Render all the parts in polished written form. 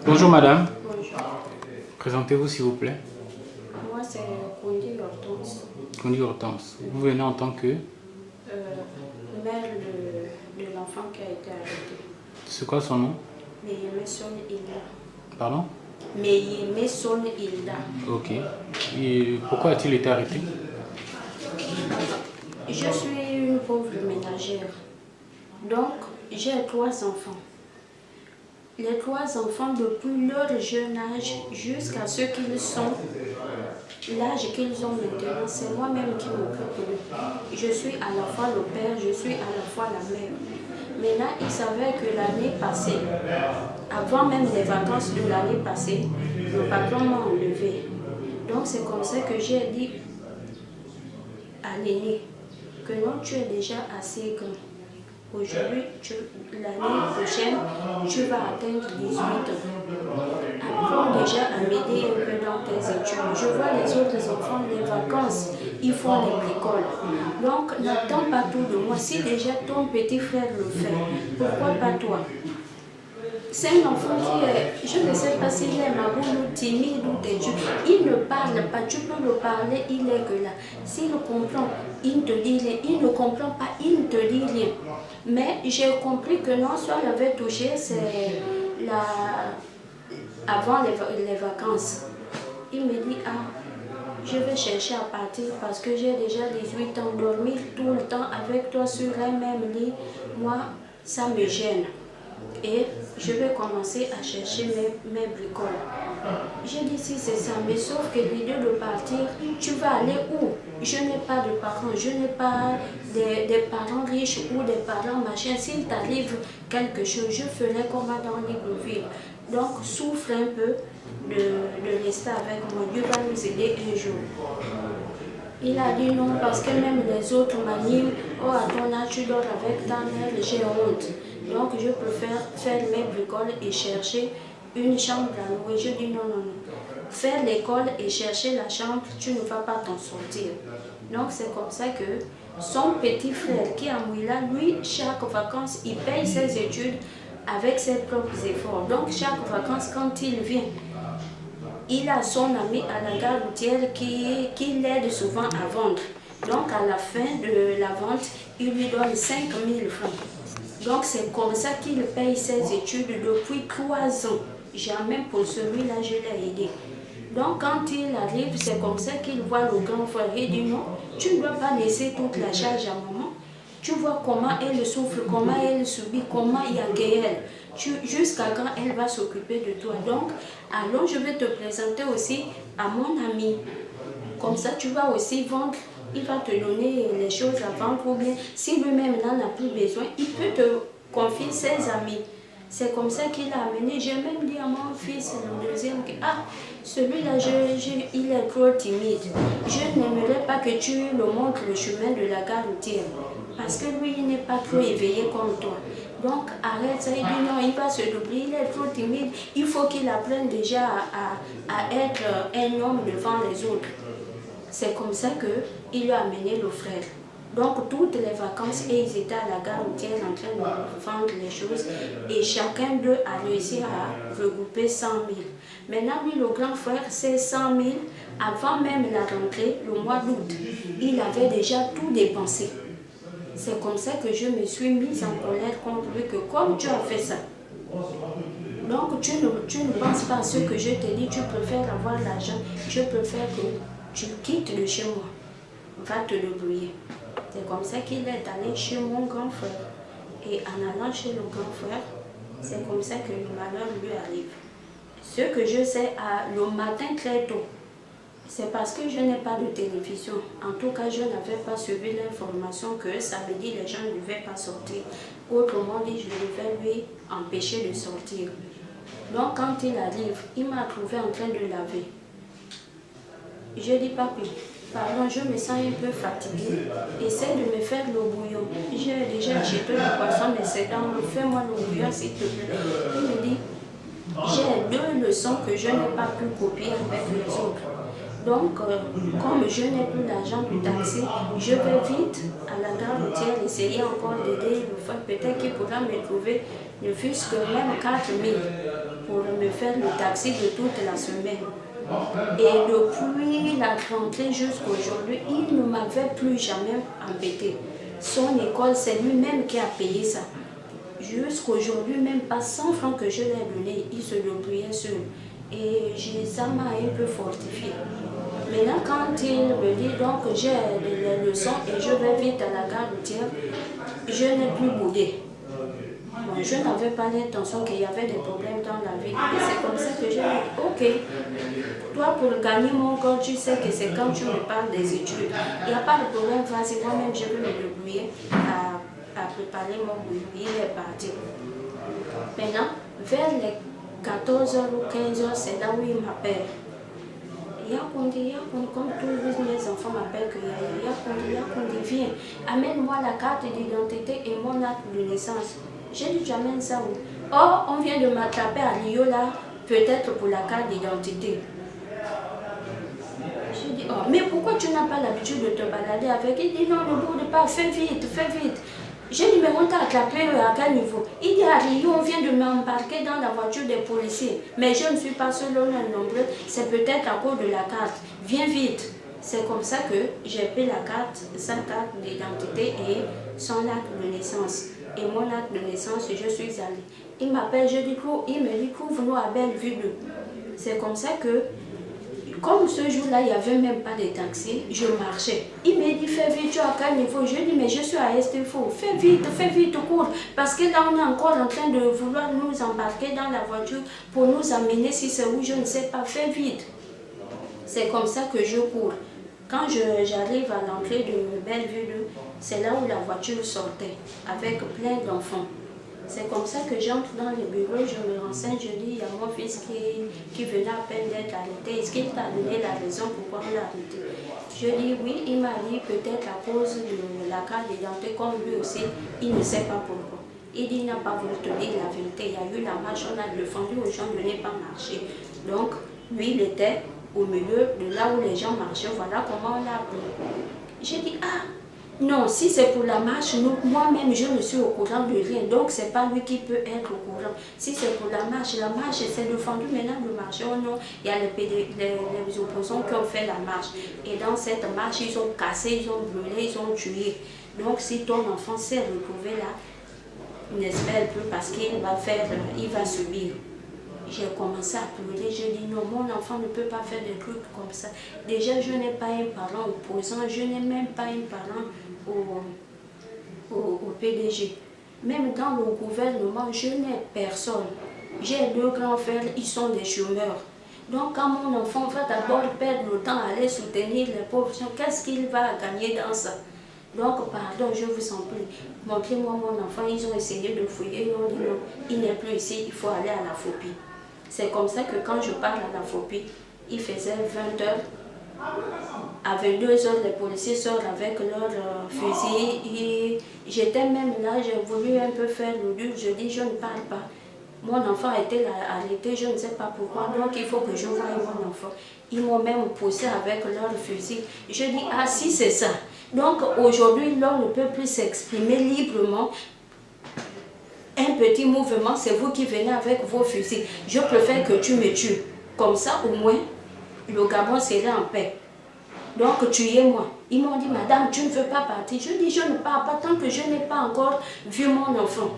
Bonjour madame, Bonjour, présentez-vous s'il vous plaît. moi c'est Kondi Hortense, Conduit Hortense. Vous venez en tant que... mère de l'enfant qui a été arrêté. C'est quoi son nom? Meyemesson Hilda. Pardon? Meyemesson Hilda. Ok. Et pourquoi a-t-il été arrêté? Je suis une pauvre ménagère, donc j'ai 3 enfants. Les 3 enfants, depuis leur jeune âge jusqu'à ce qu'ils sont, l'âge qu'ils ont maintenant, c'est moi-même qui m'occupe d'eux. Je suis à la fois le père, je suis à la fois la mère. Maintenant, il s'avère que l'année passée, avant même les vacances de l'année passée, le patron m'a enlevé. Donc c'est comme ça que j'ai dit à l'aîné que non, tu es déjà assez grand. Aujourd'hui, l'année prochaine, tu vas atteindre 18 ans. Apprends déjà à m'aider un peu dans tes études. Je vois les autres enfants, les vacances, ils font les bricoles. Donc, n'attends pas tout de moi. Si déjà ton petit frère le fait, pourquoi pas toi? C'est un enfant qui est, je ne sais pas s'il est maboule ou timide ou têtu. Il ne parle pas, tu peux le parler, il est que là. S'il comprend, il te dit rien. Il ne comprend pas, il ne te dit rien. Mais j'ai compris que non, soit il avait touché, c'est avant les vacances. Il me dit, ah, je vais chercher à partir parce que j'ai déjà 18 ans, dormir tout le temps avec toi sur un même lit, moi, ça me gêne. Et je vais commencer à chercher mes bricoles. J'ai dit si c'est ça, mais sauf que l'idée de partir, tu vas aller où? Je n'ai pas de parents, je n'ai pas des parents riches ou des parents machin. S'il t'arrive quelque chose, je ferai comme dans Libreville. Donc souffre un peu de rester avec moi. Dieu va nous aider un jour. Il a dit non parce que même les autres m'animent. Oh, à ton âge, tu dors avec ta mère, j'ai honte. Donc, je préfère faire mes bricoles et chercher une chambre à louer. Je dis non, non, non. Faire l'école et chercher la chambre, tu ne vas pas t'en sortir. Donc, c'est comme ça que son petit frère qui est à Mouila, lui, chaque vacances, il paye ses études avec ses propres efforts. Donc, chaque vacances, quand il vient, il a son ami à la gare routière qui l'aide souvent à vendre. Donc à la fin de la vente, il lui donne 5 000 francs. Donc c'est comme ça qu'il paye ses études depuis 3 ans. Jamais pour celui-là, je l'ai aidé. Donc quand il arrive, c'est comme ça qu'il voit le grand frère. Il dit non, tu ne dois pas laisser toute la charge à maman. Tu vois comment elle souffre, comment elle subit, comment il y a guerre. Jusqu'à quand elle va s'occuper de toi. Donc, allons, je vais te présenter aussi à mon ami. Comme ça, tu vas aussi vendre. Il va te donner les choses à vendre ou bien, si lui-même n'en a plus besoin, il peut te confier ses amis. C'est comme ça qu'il a amené. J'ai même dit à mon fils, le deuxième, que ah, celui-là, il est trop timide. Je n'aimerais pas que tu le montres le chemin de la gare routière. Parce que lui, il n'est pas trop éveillé comme toi. Donc, arrête ça. Il dit non, il va se doubler, il est trop timide. Il faut qu'il apprenne déjà à être un homme devant les autres. C'est comme ça qu'il lui a amené le frère. Donc, toutes les vacances, et ils étaient à la gare routière en train de vendre les choses. Et chacun d'eux a réussi à regrouper 100 000. Maintenant, lui, le grand frère, c'est 100 000. Avant même la rentrée, le mois d'août, il avait déjà tout dépensé. C'est comme ça que je me suis mise en colère contre lui, que comme tu as fait ça, donc tu ne penses pas à ce que je t'ai dit, tu préfères avoir l'argent, je préfère que tu quittes de chez moi, va te débrouiller. C'est comme ça qu'il est allé chez mon grand frère. Et en allant chez le grand frère, c'est comme ça que le malheur lui arrive. Ce que je sais, le matin très tôt, c'est parce que je n'ai pas de télévision. En tout cas, je n'avais pas suivi l'information que samedi, les gens ne devaient pas sortir. Autrement dit, je devais lui empêcher de sortir. Donc, quand il arrive, il m'a trouvé en train de laver. Je dis, papi, pardon, je me sens un peu fatiguée. Essaie de me faire le bouillon. J'ai déjà acheté le poisson, mais c'est dans le fais-moi le bouillon, s'il te plaît. Il me dit, j'ai 2 leçons que je n'ai pas pu copier avec les autres. Donc, comme je n'ai plus d'argent du taxi, je vais vite à la gare routière essayer encore d'aider le frère. Peut-être qu'il pourra me trouver ne fût-ce que même 4 000 pour me faire le taxi de toute la semaine. Et depuis la rentrée jusqu'à aujourd'hui, il ne m'avait plus jamais embêté. Son école, c'est lui-même qui a payé ça. Jusqu'à aujourd'hui, même pas 100 francs que je lui ai donné, il se débrouillait seul. Et ça m'a un peu fortifié. Maintenant, quand il me dit donc j'ai les leçons et je vais vite à la gare routière, je n'ai plus boudé. Bon, je n'avais pas l'intention qu'il y avait des problèmes dans la vie. Et c'est comme ça que j'ai dit, ok, toi pour gagner mon corps, tu sais que c'est quand tu me parles des études. Il n'y a pas de problème, vas-y, moi-même je vais me débrouiller à préparer mon boulot. Il est parti. Maintenant, vers les 14h ou 15h, c'est là où il m'appelle. Yakondi, comme tous mes enfants m'appellent que Yakondi, viens, amène-moi la carte d'identité et mon acte de naissance. J'ai dit, j'amène ça où? Oh, on vient de m'attraper à Lyon là, peut-être pour la carte d'identité. J'ai dit, oh, mais pourquoi tu n'as pas l'habitude de te balader avec? Il dit, non, ne boude pas, fais vite, fais vite. J'ai dit, mais on t'a attrapé à quel niveau? Il dit, à Rio, on vient de m'embarquer dans la voiture des policiers. Mais je ne suis pas seul, on est nombreux. C'est peut-être à cause de la carte. Viens vite. C'est comme ça que j'ai pris la carte, sa carte d'identité et son acte de naissance. Et mon acte de naissance, je suis allée. Il m'appelle, je dis, il me dit, couvre-nous à Bellevue 2. C'est comme ça que, comme ce jour-là, il n'y avait même pas de taxi, je marchais. Il m'a dit, fais vite, tu es à quel niveau? Je dis, mais je suis à Estéfo. Fais vite, cours. Parce que là, on est encore en train de vouloir nous embarquer dans la voiture pour nous amener, si c'est où, je ne sais pas. Fais vite. C'est comme ça que je cours. Quand j'arrive à l'entrée de Bellevue 2, c'est là où la voiture sortait, avec plein d'enfants. C'est comme ça que j'entre dans le bureau, je me renseigne, je dis, il y a mon fils qui venait à peine d'être arrêté. Est-ce qu'il t'a donné la raison pourquoi on l'a arrêté? Je dis oui, il m'a dit peut-être à cause de la carte d'identité, comme lui aussi, il ne sait pas pourquoi. Il dit, il n'a pas voulu te dire la vérité, il y a eu la marche, on a défendu aux gens de ne pas marcher. Donc, lui, il était au milieu de là où les gens marchaient, voilà comment on l'a appris. J'ai dit, ah, non, si c'est pour la marche, moi-même je ne suis au courant de rien, donc c'est pas lui qui peut être au courant. Si c'est pour la marche c'est défendu maintenant de marcher. Oh non, il y a les opposants qui ont fait la marche. Et dans cette marche, ils ont cassé, ils ont brûlé, ils ont tué. Donc si ton enfant s'est retrouvé là, n'espère plus parce qu'il va subir. J'ai commencé à pleurer, j'ai dit non, mon enfant ne peut pas faire des trucs comme ça. Déjà, je n'ai pas un parent opposant, je n'ai même pas un parent au PDG. Même dans le gouvernement, je n'ai personne. J'ai deux grands frères, ils sont des chômeurs. Donc quand mon enfant va d'abord perdre le temps à aller soutenir les pauvres gens, qu'est-ce qu'il va gagner dans ça? Donc, pardon, je vous en prie, montrez-moi mon enfant. Ils ont essayé de fouiller, ils ont dit non, il n'est plus ici, il faut aller à la phobie. C'est comme ça que quand je parle à la phobie, il faisait 20 heures. À 22 heures, les policiers sortent avec leurs fusils. J'étais même là, j'ai voulu un peu faire le dur. Je dis, je ne parle pas. Mon enfant a été arrêté, je ne sais pas pourquoi, donc il faut que je voie mon enfant. Ils m'ont même poussé avec leurs fusils. Je dis, ah si c'est ça. Donc aujourd'hui, l'homme ne peut plus s'exprimer librement. Un petit mouvement, c'est vous qui venez avec vos fusils. Je préfère que tu me tues. Comme ça, au moins, le Gabon serait en paix. Donc, tuez-moi. Ils m'ont dit, madame, tu ne veux pas partir. Je dis, je ne pars pas tant que je n'ai pas encore vu mon enfant.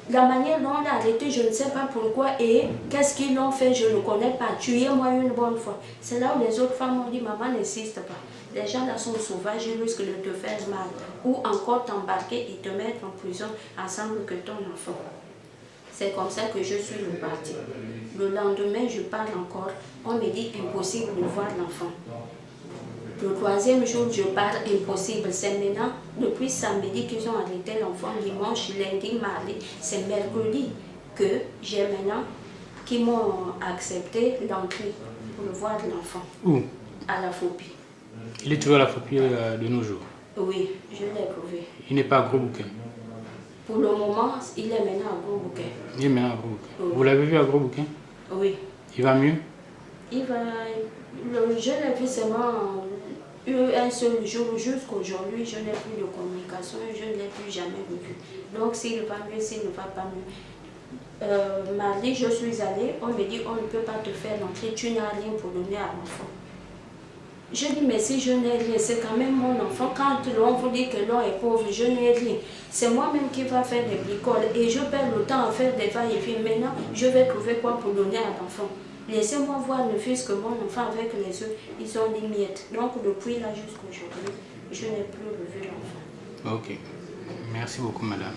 La manière dont on l'a arrêté, je ne sais pas pourquoi et qu'est-ce qu'ils l'ont fait, je ne connais pas. Tuez-moi une bonne fois. C'est là où les autres femmes m'ont dit, maman, n'insiste pas. Les gens là sont sauvages, ils risquent de te faire mal. Ou encore t'embarquer et te mettre en prison ensemble que ton enfant. C'est comme ça que je suis repartie. Le lendemain, je parle encore. On me dit impossible de voir l'enfant. Le troisième jour, je parle impossible. C'est maintenant, depuis samedi qu'ils ont arrêté l'enfant, dimanche, lundi, mardi. C'est mercredi que j'ai maintenant, qui m'ont accepté l'entrée pour voir l'enfant. Où? À la phobie. Il est toujours à la phobie de nos jours? Oui, je l'ai trouvé. Il n'est pas à Gros-Bouquin? Pour le moment, il est maintenant à Gros-Bouquin. Il est maintenant à Gros-Bouquin. Oui. Vous l'avez vu à Gros-Bouquin? Oui. Il va mieux? Il va... Je l'ai vu seulement un seul jour. Jusqu'aujourd'hui, je n'ai plus de communication et je ne l'ai plus jamais revu. Donc, s'il va mieux, s'il ne va pas mieux. Mardi, je suis allée, on me dit on ne peut pas te faire l'entrée, tu n'as rien pour donner à l'enfant. Je dis mais si je n'ai rien, c'est quand même mon enfant. Quand l'on vous dit que l'on est pauvre, je n'ai rien. C'est moi-même qui va faire des bricoles et je perds le temps à faire des va-et-vient. Maintenant, je vais trouver quoi pour donner à l'enfant. Laissez-moi voir ne fût-ce que mon enfant avec les œufs, ils ont des miettes. Donc depuis là jusqu'aujourd'hui, je n'ai plus revu l'enfant. Ok. Merci beaucoup, madame.